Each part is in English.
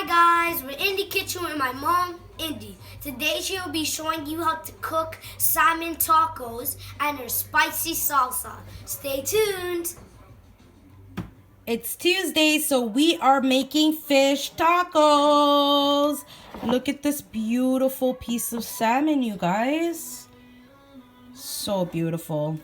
Hi guys, we're in the kitchen with my mom, Indy. Today she'll be showing you how to cook salmon tacos and her spicy salsa. Stay tuned. It's Tuesday, so we are making fish tacos. Look at this beautiful piece of salmon, you guys. So beautiful.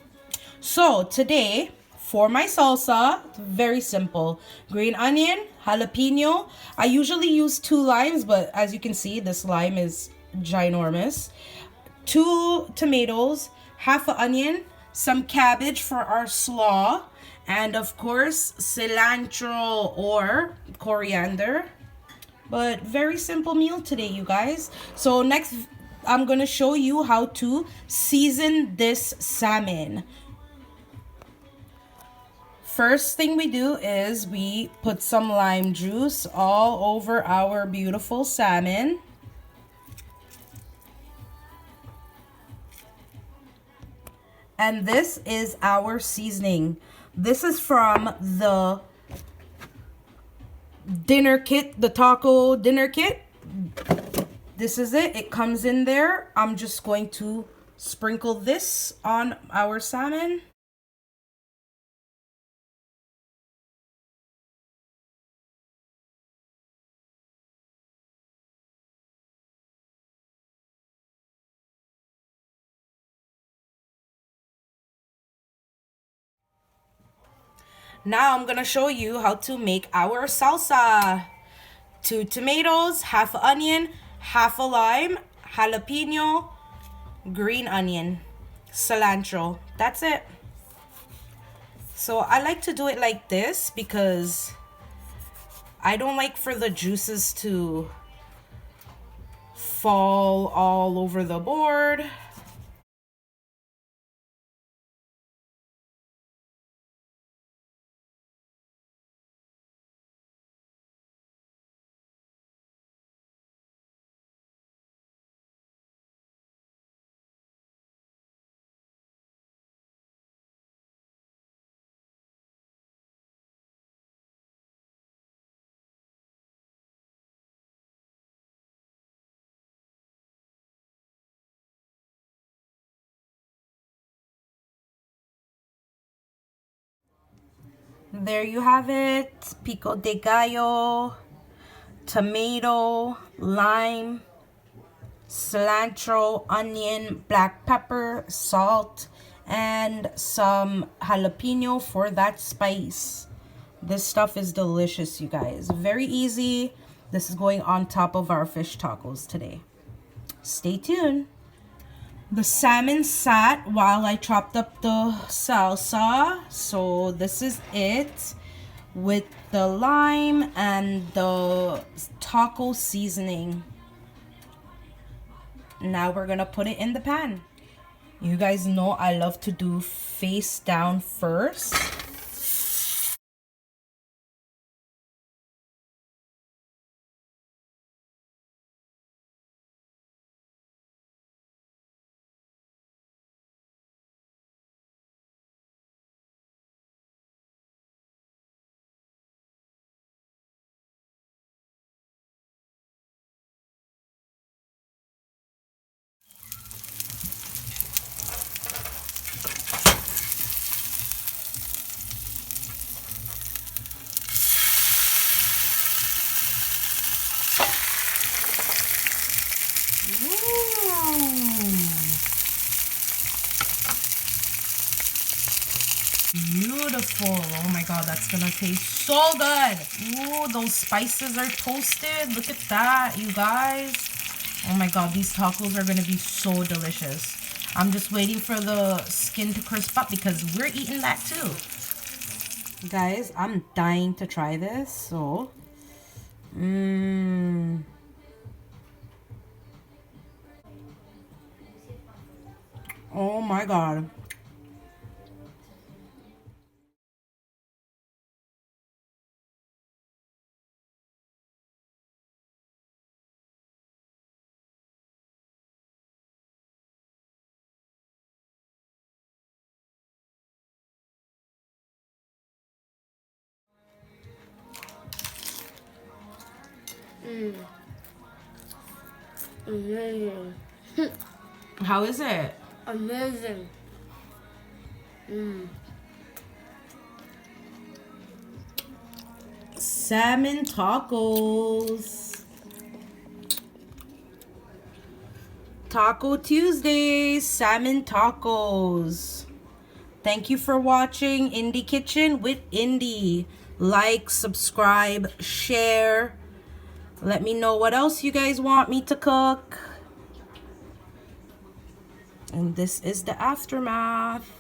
So today, for my salsa, it's very simple. Green onion, jalapeno. I usually use 2 limes, but as you can see, this lime is ginormous. 2 tomatoes, half an onion, some cabbage for our slaw, and of course, cilantro or coriander. But very simple meal today, you guys. So next, I'm gonna show you how to season this salmon. First thing we do is we put some lime juice all over our beautiful salmon. And this is our seasoning. This is from the dinner kit, the taco dinner kit. This is it. It comes in there. I'm just going to sprinkle this on our salmon. Now I'm gonna show you how to make our salsa. 2 tomatoes, half an onion, half a lime, jalapeno, green onion, cilantro. That's it. So I like to do it like this because I don't like for the juices to fall all over the board. There you have it. Pico de gallo, tomato, lime, cilantro, onion, black pepper, salt, and some jalapeno for that spice. This stuff is delicious, you guys. Very easy. This is going on top of our fish tacos today. Stay tuned. The salmon sat while I chopped up the salsa. So this is it with the lime and the taco seasoning. Now we're gonna put it in the pan. You guys know I love to do face down first. Beautiful. Oh my god, that's gonna taste so good. Ooh, those spices are toasted. Look at that, you guys. Oh my god, these tacos are gonna be so delicious. I'm just waiting for the skin to crisp up because we're eating that too. Guys, I'm dying to try this, so oh my god. Amazing. How is it? Amazing. Salmon tacos. Taco Tuesday, salmon tacos. Thank you for watching Indie Kitchen with Indie. Like, subscribe, share. Let me know what else you guys want me to cook. And this is the aftermath.